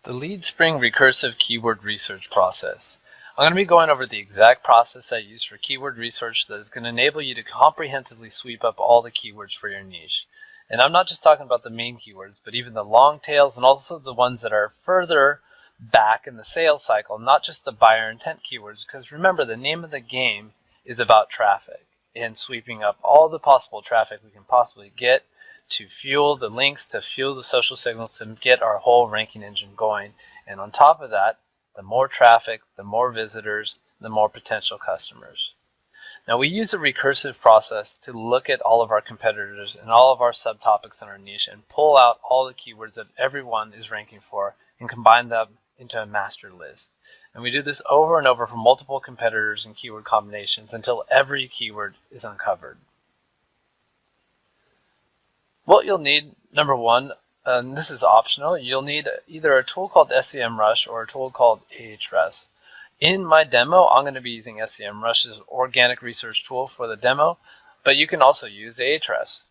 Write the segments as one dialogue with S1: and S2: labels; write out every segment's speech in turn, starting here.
S1: The lead spring recursive keyword research process. I'm going to be going over the exact process I use for keyword research that is going to enable you to comprehensively sweep up all the keywords for your niche. And I'm not just talking about the main keywords, but even the long tails and also the ones that are further back in the sales cycle, not just the buyer intent keywords, because remember, the name of the game is about traffic and sweeping up all the possible traffic we can possibly get to fuel the links, to fuel the social signals, to get our whole ranking engine going. And on top of that, the more traffic, the more visitors, the more potential customers. Now, we use a recursive process to look at all of our competitors and all of our subtopics in our niche and pull out all the keywords that everyone is ranking for and combine them into a master list. And we do this over and over for multiple competitors and keyword combinations until every keyword is uncovered. What you'll need, number one, and this is optional, you'll need either a tool called SEMrush or a tool called Ahrefs. In my demo, I'm going to be using SEMrush's organic research tool for the demo, but you can also use Ahrefs.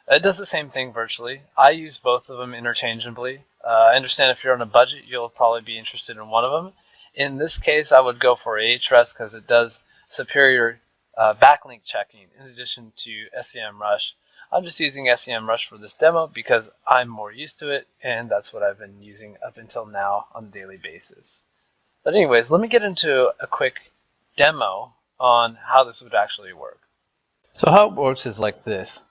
S1: It does the same thing virtually. I use both of them interchangeably. I understand if you're on a budget, you'll probably be interested in one of them. In this case, I would go for Ahrefs because it does superior backlink checking in addition to SEMrush. I'm just using SEMrush for this demo because I'm more used to it, and that's what I've been using up until now on a daily basis. But anyways, let me get into a quick demo on how this would actually work. So how it works is like this.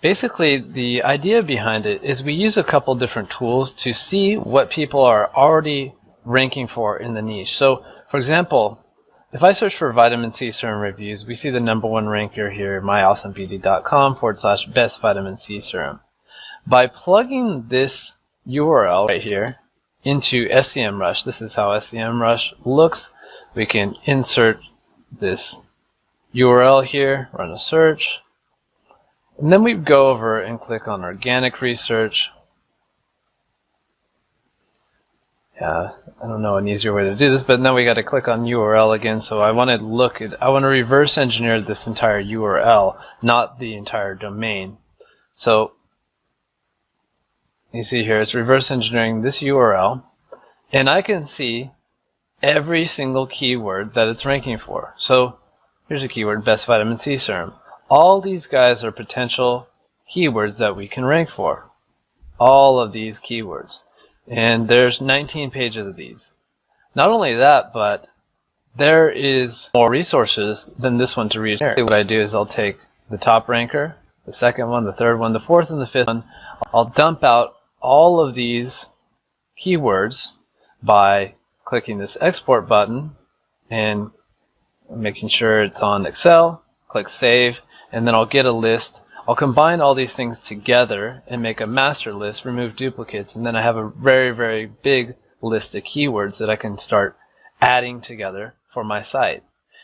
S1: Basically, the idea behind it is we use a couple different tools to see what people are already ranking for in the niche. So, for example, if I search for vitamin C serum reviews, we see the #1 ranker here, myawesomebeauty.com/best vitamin C serum. By plugging this URL right here into SEMrush, this is how SEMrush looks. We can insert this URL here, run a search, and then we go over and click on organic research. I don't know an easier way to do this, but now we got to click on URL again. So I want to reverse engineer this entire URL, not the entire domain. So you see here, it's reverse engineering this URL, and I can see every single keyword that it's ranking for. So here's a keyword, best vitamin C serum. All these guys are potential keywords that we can rank for. All of these keywords. And there's 19 pages of these. Not only that, but there is more resources than this one to read. What I do is I'll take the top ranker, the second one, the third one, the fourth, and the fifth one. I'll dump out all of these keywords by clicking this export button and making sure it's on Excel, click save, and then I'll get a list. I'll combine all these things together and make a master list, remove duplicates, and then I have a very, very big list of keywords that I can start adding together for my site.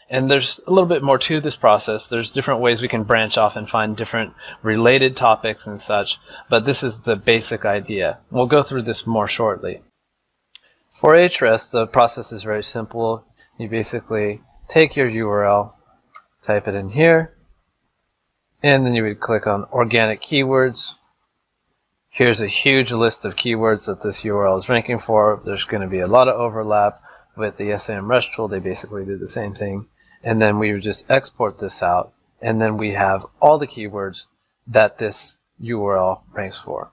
S1: And there's a little bit more to this process. There's different ways we can branch off and find different related topics and such, but this is the basic idea. We'll go through this more shortly. For Ahrefs, the process is very simple. You basically take your URL, type it in here, and then you would click on organic keywords. Here's a huge list of keywords that this URL is ranking for. There's going to be a lot of overlap with the SEMrush tool. They basically do the same thing. And then we would just export this out, and then we have all the keywords that this URL ranks for.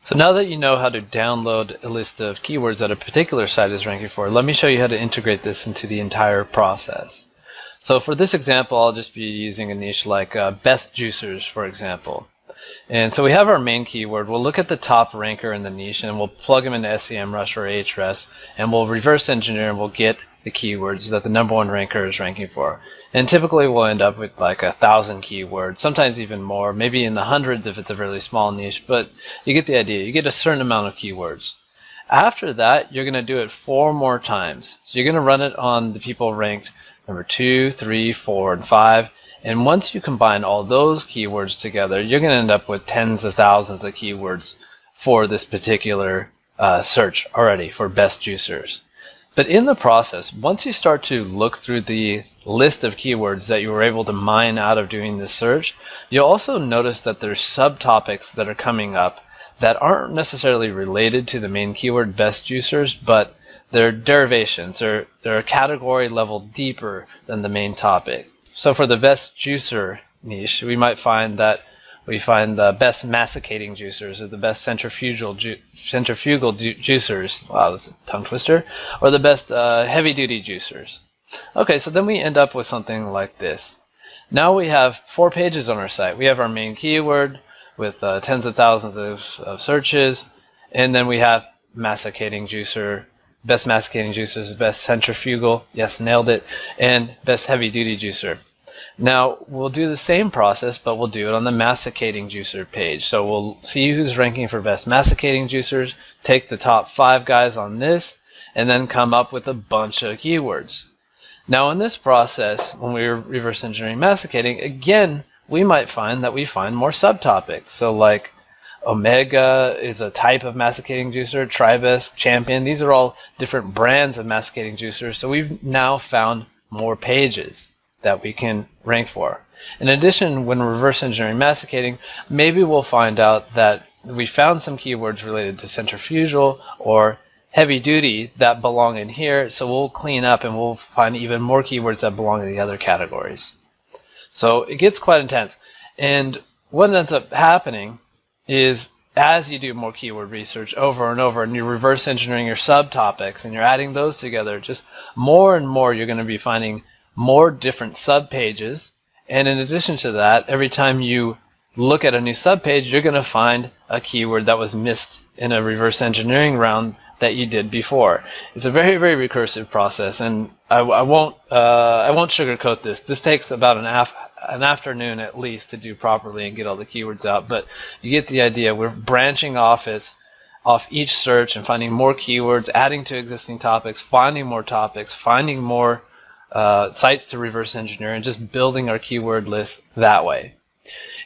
S1: So now that you know how to download a list of keywords that a particular site is ranking for, let me show you how to integrate this into the entire process. So for this example, I'll just be using a niche like best juicers, for example. And so we have our main keyword. We'll look at the top ranker in the niche, and we'll plug them into SEMrush or Ahrefs, and we'll reverse engineer, and we'll get the keywords that the #1 ranker is ranking for. And typically we'll end up with like 1,000 keywords, sometimes even more, maybe in the hundreds if it's a really small niche, but you get the idea. You get a certain amount of keywords. After that, you're going to do it 4 more times. So you're going to run it on the people ranked number 2, 3, 4, and 5. And once you combine all those keywords together, you're going to end up with tens of thousands of keywords for this particular search already for best juicers. But in the process, once you start to look through the list of keywords that you were able to mine out of doing this search, you'll also notice that there's subtopics that are coming up that aren't necessarily related to the main keyword best juicers, but they're derivations. They're a category level deeper than the main topic. So for the best juicer niche, we might find that we find the best masticating juicers or the best centrifugal juicers. Wow, that's a tongue twister. Or the best heavy-duty juicers. Okay, so then we end up with something like this. Now we have 4 pages on our site. We have our main keyword with tens of thousands of searches, and then we have masticating juicer, best masticating juicers, best centrifugal, yes, nailed it, and best heavy-duty juicer. Now, we'll do the same process, but we'll do it on the masticating juicer page. So we'll see who's ranking for best masticating juicers, take the top 5 guys on this, and then come up with a bunch of keywords. Now, in this process, when we're reverse engineering masticating, again, we might find that we find more subtopics. So like Omega is a type of masticating juicer, Tribest, Champion, these are all different brands of masticating juicers. So we've now found more pages that we can rank for. In addition, when reverse engineering masticating, maybe we'll find out that we found some keywords related to centrifugal or heavy duty that belong in here, so we'll clean up and we'll find even more keywords that belong in the other categories. So it gets quite intense. And what ends up happening is as you do more keyword research over and over and you're reverse engineering your subtopics and you're adding those together, just more and more you're going to be finding more different subpages. And in addition to that, every time you look at a new subpage, you're going to find a keyword that was missed in a reverse engineering round that you did before. It's a very, very recursive process, and I won't sugarcoat this. This takes about an afternoon at least to do properly and get all the keywords out, but you get the idea. We're branching off each search and finding more keywords, adding to existing topics, finding more topics, finding more sites to reverse engineer, and just building our keyword list that way.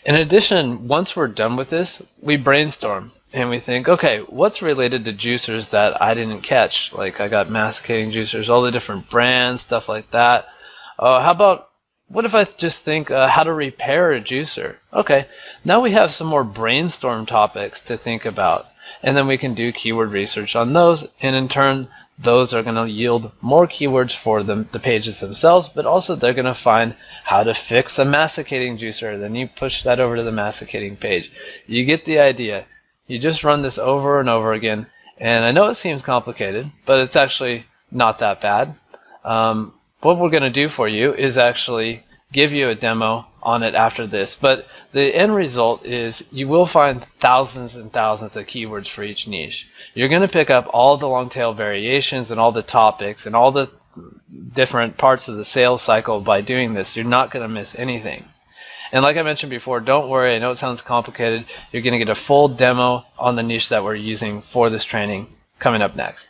S1: In addition, once we're done with this, we brainstorm and we think, okay, what's related to juicers that I didn't catch? Like I got masticating juicers, all the different brands, stuff like that. What if I just think how to repair a juicer? Okay, now we have some more brainstorm topics to think about, and then we can do keyword research on those, and in turn, those are going to yield more keywords for the pages themselves, but also they're going to find how to fix a masticating juicer. Then you push that over to the masticating page. You get the idea. You just run this over and over again, and I know it seems complicated, but it's actually not that bad. What we're going to do for you is actually give you a demo on it after this, but the end result is you will find thousands and thousands of keywords for each niche. You're going to pick up all the long tail variations and all the topics and all the different parts of the sales cycle by doing this. You're not going to miss anything. And like I mentioned before, don't worry, I know it sounds complicated. You're going to get a full demo on the niche that we're using for this training coming up next.